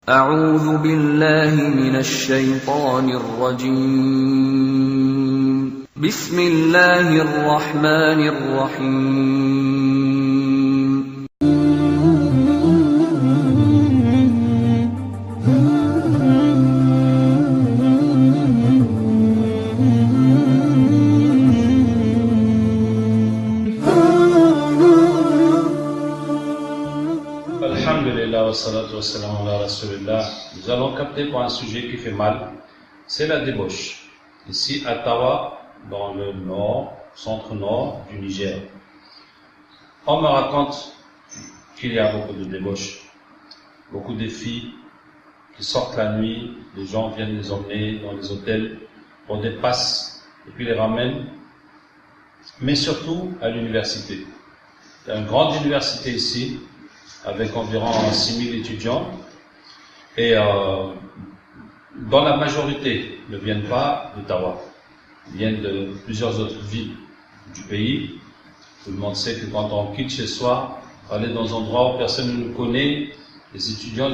أعوذ بالله من الشيطان الرجيم بسم الله الرحمن الرحيم Nous allons capter pour un sujet qui fait mal, c'est la débauche. Ici à Tawa, dans le nord, centre-nord du Niger. On me raconte qu'il y a beaucoup de débauche, beaucoup de filles qui sortent la nuit, les gens viennent les emmener dans les hôtels pour des passes et puis les ramènent, mais surtout à l'université. Il y a une grande université ici, avec environ 6000 étudiants, et dans la majorité ne viennent pas de Tawa, ils viennent de plusieurs autres villes du pays. Tout le monde sait que quand on quitte chez soi, aller dans un endroit où personne ne nous connaît, les étudiants,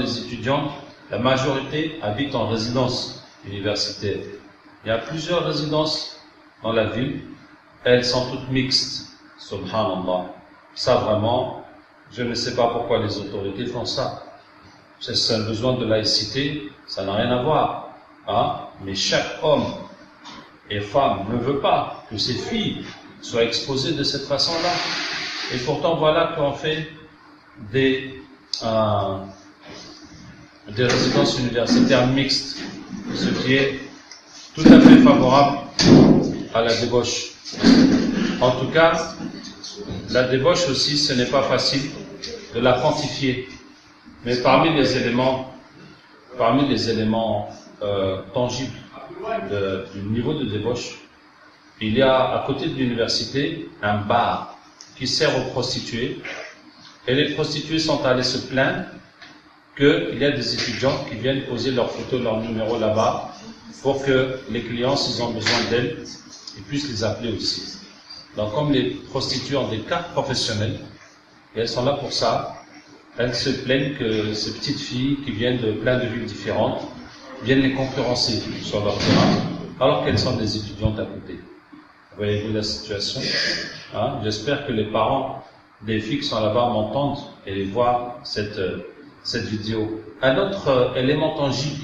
la majorité habitent en résidence universitaire. Il y a plusieurs résidences dans la ville, elles sont toutes mixtes, subhanallah. Ça vraiment, je ne sais pas pourquoi les autorités font ça. C'est un besoin de laïcité, ça n'a rien à voir. Mais chaque homme et femme ne veut pas que ses filles soient exposées de cette façon-là. Et pourtant, voilà qu'on fait des résidences universitaires mixtes, ce qui est tout à fait favorable à la débauche. En tout cas, la débauche aussi, ce n'est pas facile de la quantifier. Mais parmi les éléments tangibles du niveau de débauche, il y a à côté de l'université un bar qui sert aux prostituées. Et les prostituées sont allées se plaindre qu'il y a des étudiants qui viennent poser leurs photos, leurs numéros là-bas pour que les clients, s'ils ont besoin d'elles, ils puissent les appeler aussi. Donc comme les prostituées ont des cartes professionnelles, et elles sont là pour ça, elles se plaignent que ces petites filles qui viennent de plein de villes différentes viennent les concurrencer sur leur terrain, alors qu'elles sont des étudiantes à côté. Voyez-vous la situation? J'espère que les parents des filles qui sont là-bas m'entendent et voient cette vidéo. Un autre élément tangible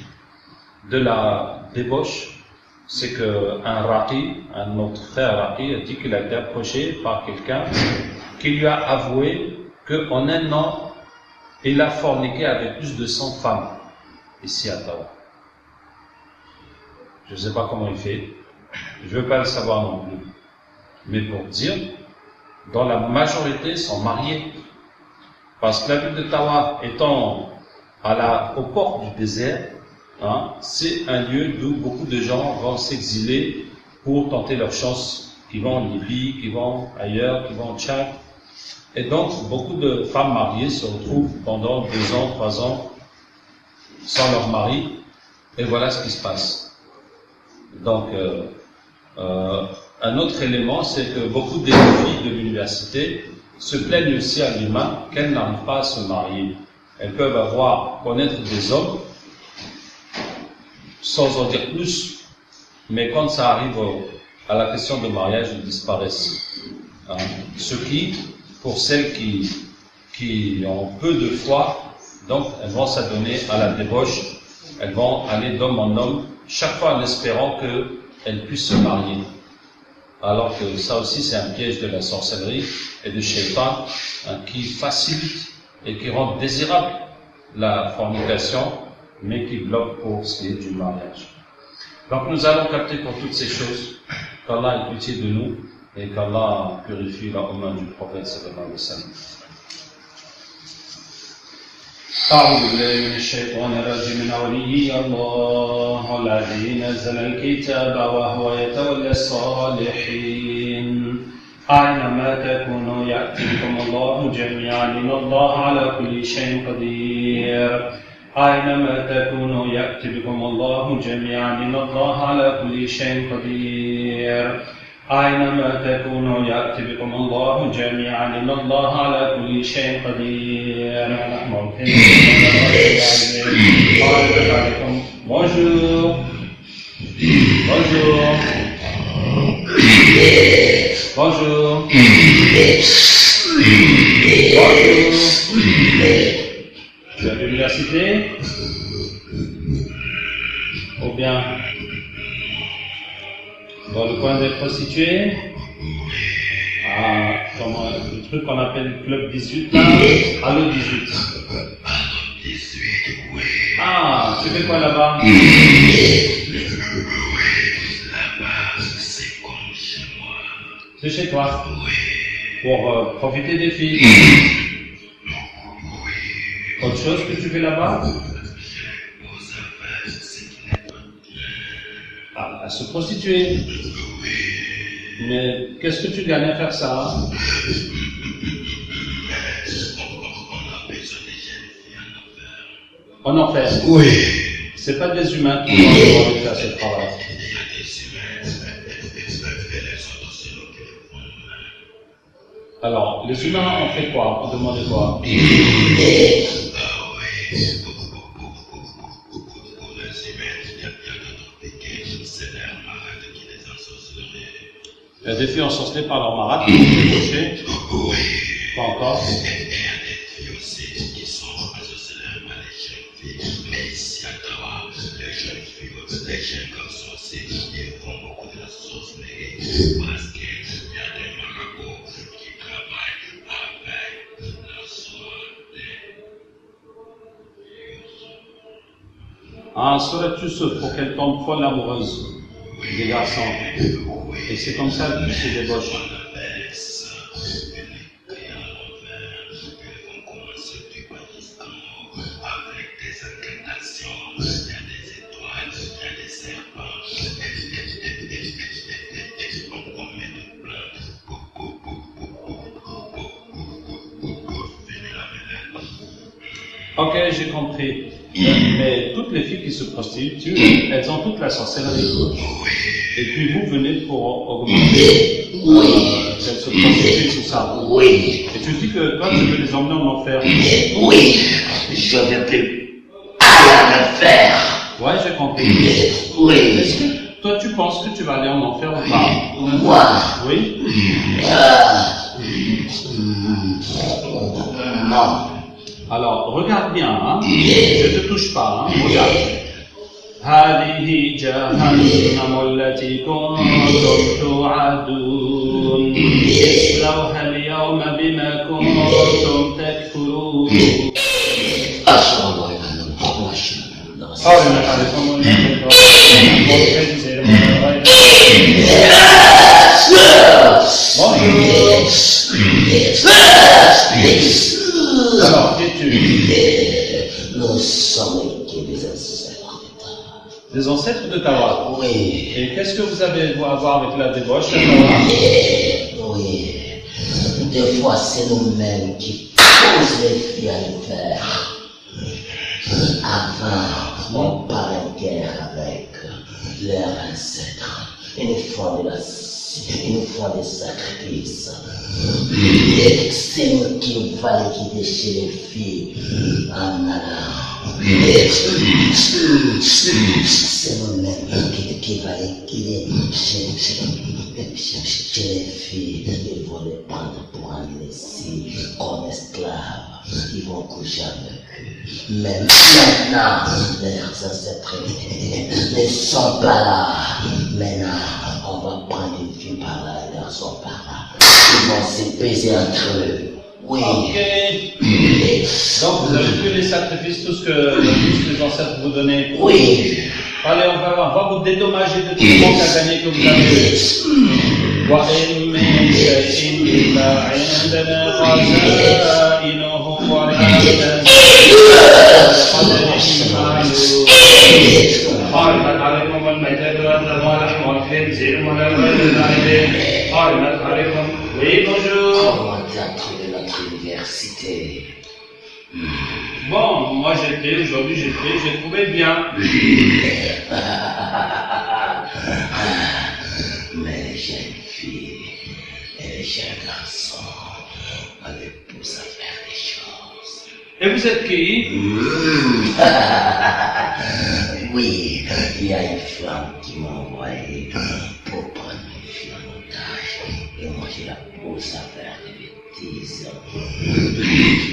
de la débauche, c'est qu'un raqi, un de notre frère raqi, a dit qu'il a été approché par quelqu'un qui lui a avoué qu'en un an, il a forniqué avec plus de 100 femmes ici à Tawa. Je ne sais pas comment il fait, je ne veux pas le savoir non plus. Mais pour dire, dans la majorité sont mariés. Parce que la ville de Tawa étant au port du désert, c'est un lieu d'où beaucoup de gens vont s'exiler pour tenter leur chance, qui vont en Libye, qui vont ailleurs, qui vont au Tchad. Et donc, beaucoup de femmes mariées se retrouvent pendant 2 ans, 3 ans, sans leur mari, et voilà ce qui se passe. Donc, un autre élément, c'est que beaucoup des filles de l'université se plaignent aussi à l'humain qu'elles n'arrivent pas à se marier. Elles peuvent connaître des hommes, sans en dire plus, mais quand ça arrive à la question de mariage, ils disparaissent. Ce qui, pour celles qui ont peu de foi, donc elles vont s'adonner à la débauche, elles vont aller d'homme en homme, chaque fois en espérant qu'elles puissent se marier. Alors que ça aussi c'est un piège de la sorcellerie et de Shaitan qui facilite et qui rend désirable la fornication, mais qui bloque pour ce qui est du mariage. Donc nous allons capter pour toutes ces choses qu'Allah ait pitié de nous et qu'Allah purifie la ummah du prophète sallallahu alayhi wa sallam. أعوذ بالله من الشيطان الرجيم من ولي الله الذي نزل الكتاب وهو يتولى الصالحين أينما تكونوا يأتي بكم الله جميعا إن الله على كل شيء قدير أينما تكونوا يأتي بكم الله جميعا إن الله على كل شيء قدير أينما تكونوا يأتي بكم الله جميعا إن الله على كل شيء قدير Bonjour. Bonjour. Tu es à l'université? Ou bien dans le coin des prostituées? Ah, comment, le truc qu'on appelle le club 18 là? Ah, le 18. Ah, tu fais quoi là-bas? C'est chez toi? Pour profiter des filles? Autre chose que tu fais là-bas? Ah, à se prostituer. Mais qu'est-ce que tu gagnes à faire ça? En enfer? Oui. C'est pas des humains qui vont faire ce travail. Alors, les humains ont fait quoi? On demandait quoi? Il y a des filles ensorcelées par leur marade qui sont débauchées. Pas encore. Les jeunes garçons aussi, ils font beaucoup de sorcellerie parce qu'il y a des marabouts qui travaillent avec la sorte. Ah, serais-tu souffres pour qu'elle tombe folle amoureuse des garçons? Et c'est comme ça que tu se débauches. Ok, j'ai compris. Mais toutes les filles qui se prostituent, elles ont toute la sorcellerie. Et puis vous venez pour augmenter qu'elles se prostituent, tout ça. Oui. Et tu dis que toi, tu veux les emmener en enfer. Oui. Je ne veux plus rien faire. Ouais, j'ai compris. Oui. Est-ce que toi, tu penses que tu vas aller en enfer ou pas? Moi? Oui. Non. Alors, regarde bien, hein. Je te touche pas, hein. Regarde. هذه جهنم التي كنتم توعدون اصلوها اليوم بما كنتم تكفرون. Alors, nous sommes des ancêtres. Des ancêtres de Tawa. Oui. Et qu'est-ce que vous avez à voir avec la débauche, la Tawa? Oui. Des fois, c'est nous-mêmes qui posons les filles à le faire. Avant, on part en guerre avec leurs ancêtres. Ils nous font des sacrifices. C'est nous qui fallait quitter chez les filles en allant. C'est nous-mêmes qui fallait quitter chez les filles. Ils vont les prendre pour amener ici comme esclaves. Ils vont coucher avec eux. Mais maintenant, leurs ancêtres ne sont pas là. Maintenant, on va prendre une fille par là, un garçon par là. Ils vont se baiser entre eux. Oui. Ok. Donc vous avez fait les sacrifices, tout ce que les ancêtres vous donnaient. Oui. Allez, on va vous dédommager de tout le monde à gagner que vous avez eu. وإن من شيء إلا عندنا خزائنه وما حرمت عليكم الميتة والدم ولحم الخنزير وما أهل إليه حرمت عليكم. Oui, bonjour. Comment tu as trouvé notre université? Bon, moi aujourd'hui j'ai trouvé bien. Mais les jeunes filles et les jeunes garçons, on les pousse à faire des choses. Et vous êtes qui? Oui, il y a une femme qui m'a envoyé pour prendre une fille en otage. Et moi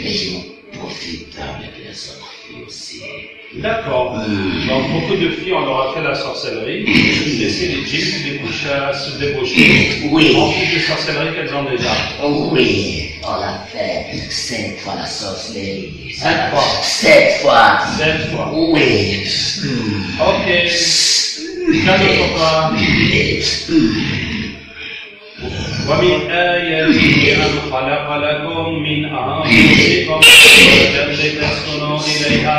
Mais je m'en profite avec les autres filles aussi. D'accord. Donc beaucoup de filles, on leur a fait la sorcellerie, laisser les djinns se débaucher. Oui. En plus de sorcellerie qu'elles ont déjà. Oui, on l'a fait 5 fois la sorcellerie. 5 fois. 7 fois. 7 fois. Oui. Ok. Calme-toi. ومن آياته أن خلق لكم من أنفسكم أزواجا لتسكنوا إليها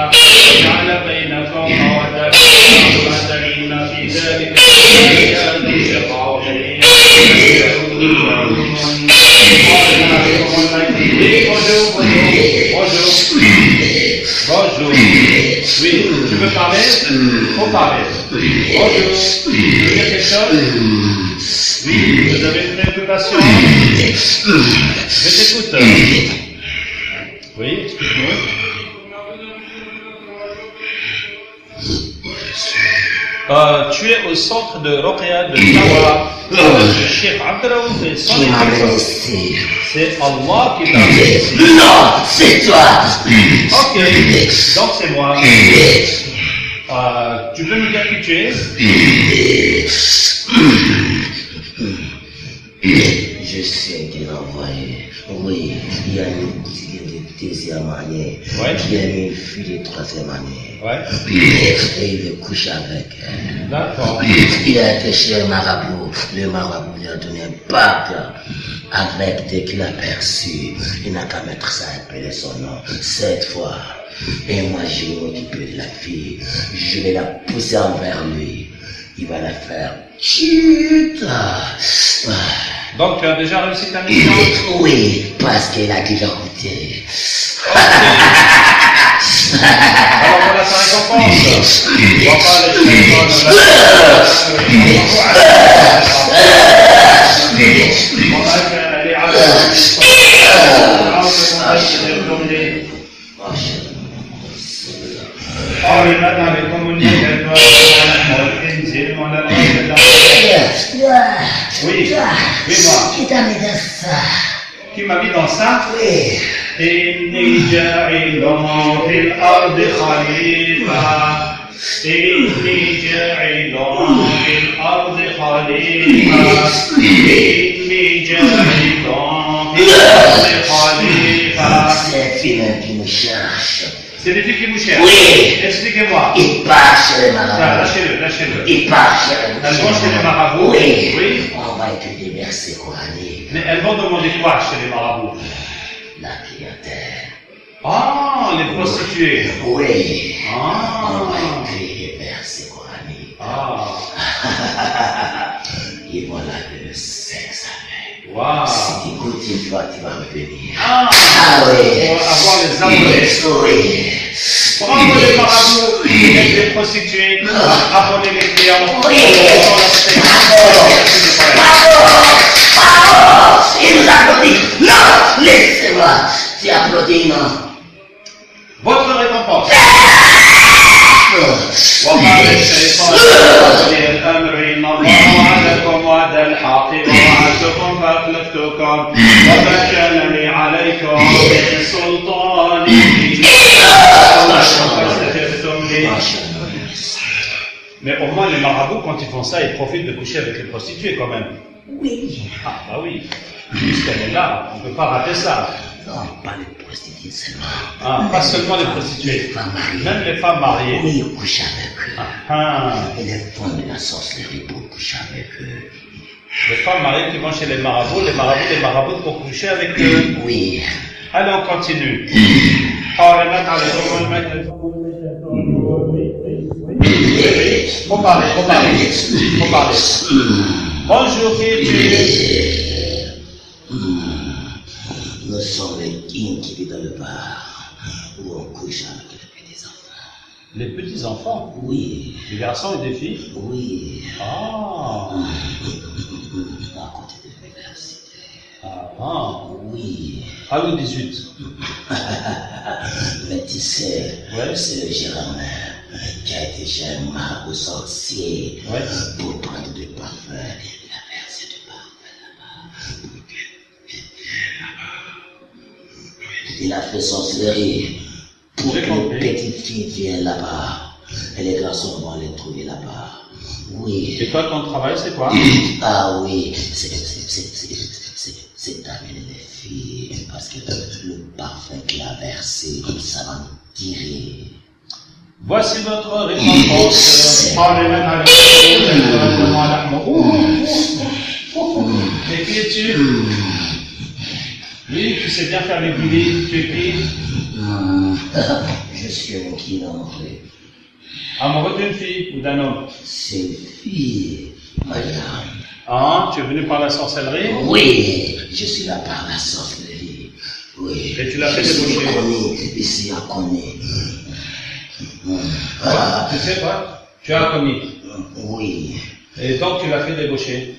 وجعل بينكم مودة ورحمة إن في ذلك لآيات لقوم Bonjour. Oui, tu veux parler? Faut parler. Bonjour. Tu veux dire quelque chose? Oui, vous avez une préoccupation? Je t'écoute. Oui, explique-moi. Tu es au centre de Roqya de Tawa. Le Cheikh Abdelaoud et son équipe. C'est Allah qui t'a ici. Non, c'est toi. Ok, donc c'est moi. Tu veux me dire qui tu es? Je sais qu'il a envoyé. Oui, il y a une fille de deuxième année. Ouais. Il y a une fille de troisième année. Ouais. Et il veut coucher avec elle. D'accord. Il a été chez le marabout. Le marabout lui a donné un bac avec dès qu'il a perçu. Il n'a qu'à mettre ça et appeler son nom 7 fois. Et moi, je vais m'occuper de la fille. Je vais la pousser envers lui. Il va la faire chut. Donc tu as déjà réussi ta mission? Oui, parce qu'il a déjà goûté. Alors voilà sa récompense. On va pas Oui, moi. Qui t'a mis dans ça? Qui m'a mis dans ça? Oui. إني جاعل في الأرض خليفة إني جاعل في الأرض خليفة إني جاعل في الأرض خليفة. C'est une qui me cherche. C'est des filles qui vous cherchent? Oui. Expliquez-moi. Il part chez les marabouts. Lâchez-le, lâchez-le. Il part chez les marabouts. Elles vont chez les marabouts? Oui. Oui. On va étudier des versets coraniques. Mais elles vont demander quoi chez les marabouts? La clientèle. Ah, les prostituées. Oui. Ah. On va étudier des versets coraniques. Ah. Ils vont laver le sexe avec. Waouh. Si tu écoutes une fois, tu vas revenir. Ah. Oui. Pour avoir les amoureux. Oui. Prendre les marabouts, les prostituées, abonner les clients. Oui. Bravo! Il nous applaudit. Non! Laissez-moi. Tu applaudis, non? Votre récompense. وقال الشيطان لأولي الأمر إن الله وعدكم وعد الحق ووعدتكم فأخلفتكم وما كان لي عليكم من سلطان فاستجبتم لي. Mais au moins les marabouts, quand ils font ça, ils profitent de coucher avec les prostituées quand même. Oui. Ah bah oui, puisqu'elle est là, on ne peut pas rater ça. Non, pas les prostituées seulement. Ah, pas seulement les prostituées, Les femmes mariées. même les femmes mariées. Oui, ils couchent avec eux. Ah, Et les font de la sorcellerie pour coucher avec eux. les femmes mariées qui vont chez les marabouts pour coucher avec eux. Oui. Allez, on continue. Faut parler. Bonjour, qui es-tu? Nous sommes les kings qui vivent dans le bar où on couche avec les petits-enfants. Les petits-enfants? Oui. Des garçons et des filles? Oui. Ah. À côté de l'université. Ah. Oui. À Louis XVIII. Mais tu sais, Ouais. c'est le Gérardmer qui a été chez un marabout sorcier Ouais. pour prendre du parfum. Il a versé du parfum là-bas. il a fait sorcellerie pour que les petites filles viennent là-bas et les garçons vont les trouver là-bas. Oui. Et toi, ton travail, c'est quoi? Ah oui, c'est d'amener les filles parce que le parfum qu'il a versé, ça va nous tirer. Voici votre récompense. Et qui es-tu? Oui, tu sais bien faire les bouillies. Tu es qui? Je suis un client. Amoureux d'une fille ou d'un homme? C'est une fille, madame. Ah, tu es venu par la sorcellerie? Oui, je suis là par la sorcellerie. Oui. Et tu l'as fait débaucher? Ici à Koné. Tu sais quoi? Tu as commis. Oui. Et donc tu l'as fait débaucher?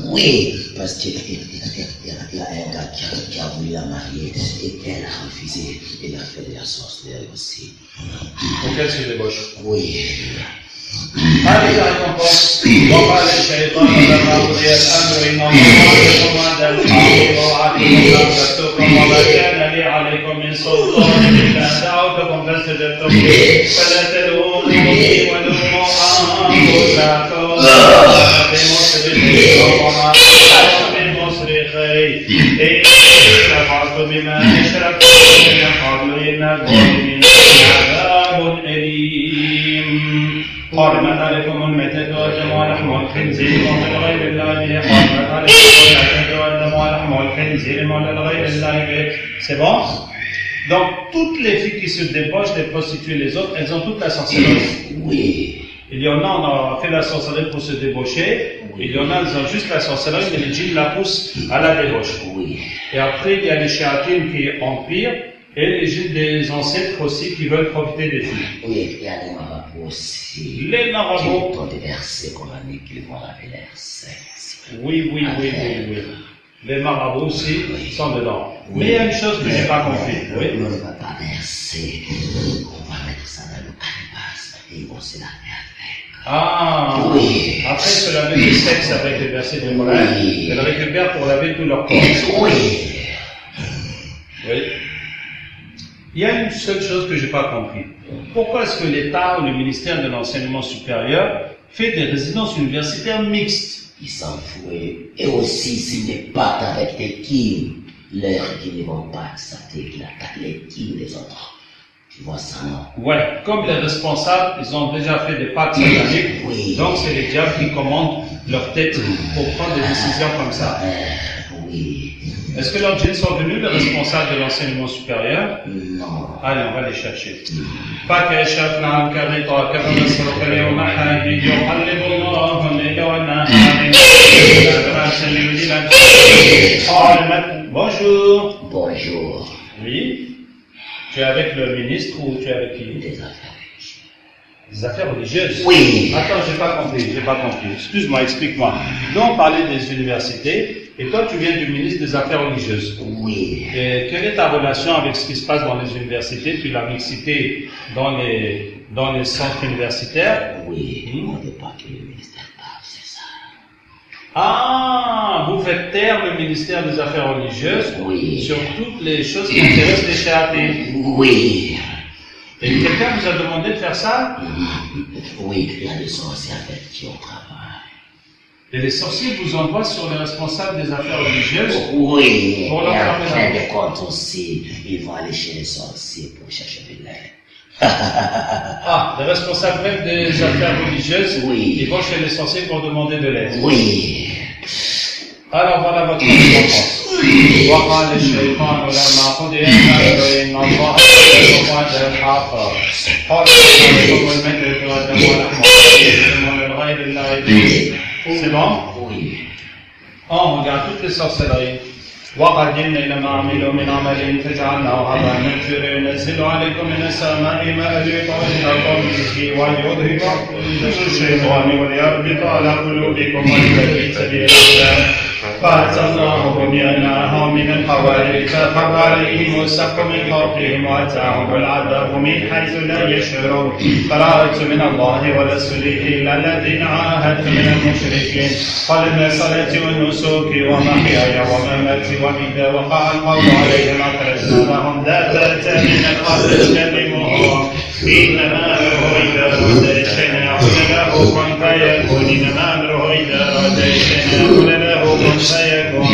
Oui, parce qu'il y a un gars qui a voulu la marier et elle a refusé. Il a fait de la sorcellerie aussi. Pour qu'elle se débauche? Oui. هذه الريكومبونس وقال الشيطان لما قضي الامر ان الله عليكم عند الحق ووعدكم فاخلفتكم وما كان لي عليكم من سلطان الا دعوتكم فاستجبتم لي فلا تلوموني ولوموا انفسكم بمصرخي وما بمصرخي ان كفرتم بما اشركتم من قبل ان الظالمين عذاب اليم حرمت عليكم الميتة والدم ولحم الخنزير ومن غير الله به حرمت عليكم الميتة والدم ولحم الخنزير ومن غير الله به. C'est bon? Donc toutes les filles qui se débauchent, les prostituées, les autres, elles ont toute la sorcellerie. Oui. Il y en a, on a fait la sorcellerie pour se débaucher. Il y en a, ils ont juste la sorcellerie, mais les djinns la poussent à la débauche. Oui. Et après, il y a les shayatin qui empirent. Et les djinns des ancêtres aussi qui veulent profiter des filles. Oui, il y a les marabouts aussi. Les marabouts. Qui ont des versets coraniques qui vont laver leurs sexes. Oui. Les marabouts aussi sont dedans. Oui. Mais il y a une chose que je n'ai pas compris. Oui. On ne va pas verser. On va mettre ça dans le calebasse et ils vont se laver avec. Ah, oui. Après se laver le sexe avec les versets de Moulin, ils le récupèrent pour laver tout leur corps. Oui. Il y a une seule chose que je n'ai pas compris. Pourquoi est-ce que l'État ou le ministère de l'enseignement supérieur fait des résidences universitaires mixtes? Ils s'en foutent. Et aussi, s'ils ne partent avec des kills, leurs kills ne vont pas accepter qu'ils attaquent les kills des autres. Tu vois ça, non? Ouais, comme les responsables, ils ont déjà fait des pactes sataniques, donc c'est les diables qui commandent leur tête pour prendre des décisions comme ça. Oui. Est-ce que leurs djinns sont venus, les responsables de l'enseignement supérieur? Non. Allez, on va les chercher. فكشفنا عنك غطاءك فبصرك اليوم حديد يقلب الله الليل والنهار Bonjour. Bonjour. Oui. Tu es avec le ministre ou tu es avec qui? Des affaires. Des affaires religieuses? Oui. Attends, j'ai pas compris. Excuse-moi, explique-moi. Nous, on parlait des universités, et toi, tu viens du ministre des Affaires religieuses. Oui. Et quelle est ta relation avec ce qui se passe dans les universités, puis la mixité dans les centres universitaires? Oui. On ne veut pas que le ministère parle, c'est ça. Ah, vous faites taire le ministère des Affaires religieuses sur toutes les choses qui intéressent les chayatines. Oui. Et quelqu'un vous a demandé de faire ça? Oui, il y a des sorciers avec qui on travaille. Et les sorciers vous envoient sur les responsables des affaires religieuses? Oui. Pour leur faire en fin de compte aussi, ils vont aller chez les sorciers pour chercher de l'aide. Ah, les responsables même des affaires religieuses, ils vont chez les sorciers pour demander de l'aide. Oui. Alors voilà votre réponse. وقال الشيطان لما قضي الامر ان الله يحكم عند الحق قال عليكم الميتة والدم ولحم الخنزير ومن غير الله به. C'est bon? Oui. On regarde toutes les sorcelleries. وقدمنا إلى ما عملوا من عمل فجعلناه هباء منثورا ينزل عليكم من السماء ماء ليطهركم به وليذهب الشيطان وليربط على قلوبكم وليثبت سبيل الله فأتى الله بنيانهم من الحوالي فخر عليهم السقف من فوقهم وأتاهم العذاب من حيث لا يشعرون فرأيت من الله ورسوله إلا الذين عاهدت من المشركين قال من صلاتي ونسوكي ومحياي ومماتي وإذا وقع القول عليهم أخرجنا لهم دابة من الأرض تكلمهم إنما أمره إذا أراد شيئا يقول له كن فيكون إنما أمره إذا أراد شيئا يقول له كن فيكون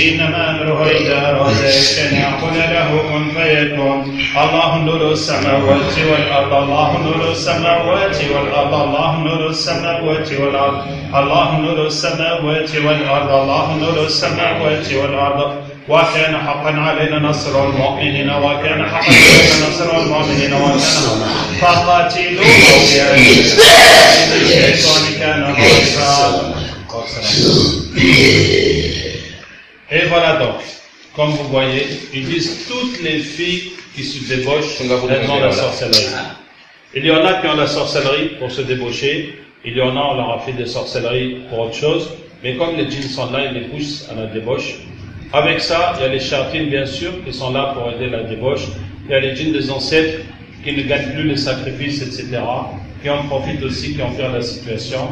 إنما أمره إذا أراد شيئا يقول له كن فيكون الله نور السماوات والأرض الله نور السماوات والأرض الله نور السماوات والأرض الله نور السماوات والأرض الله نور السماوات والأرض وكان حقا علينا نصر المؤمنين وكان حقا علينا نصر المؤمنين وكان فقاتلوا أولياء الشيطان كان ضعيفا. Et voilà donc, comme vous voyez, ils disent toutes les filles qui se débauchent elles ont la sorcellerie. Il y en a qui ont la sorcellerie pour se débaucher, il y en a on leur a fait des sorcelleries pour autre chose, mais comme les djinns sont là, ils les poussent à la débauche. Avec ça, il y a les chartines bien sûr qui sont là pour aider la débauche. Il y a les djinns des ancêtres qui ne gagnent plus les sacrifices, etc. Qui en profitent aussi, qui empirent la situation.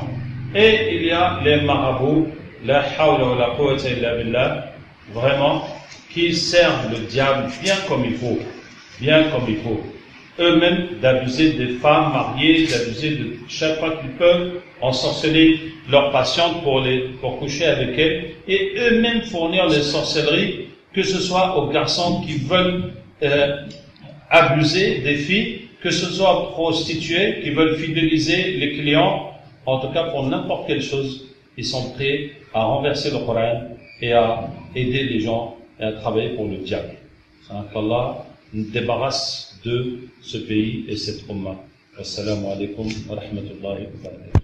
Et il y a les marabouts, la hawla wa la quwwata illa billah, vraiment, qui servent le diable bien comme il faut. Bien comme il faut. Eux-mêmes d'abuser des femmes mariées, d'abuser de chaque fois qu'ils peuvent, ensorceler leurs patientes pour coucher avec elles, et eux-mêmes fournir les sorcelleries, que ce soit aux garçons qui veulent abuser des filles, que ce soit aux prostituées qui veulent fidéliser les clients, en tout cas pour n'importe quelle chose, ils sont prêts à renverser le Coran et à aider les gens et à travailler pour le diable. qu'Allah nous débarrasse de ce pays et cette umma. Assalamu alaikum wa rahmatullahi wa barakatuh.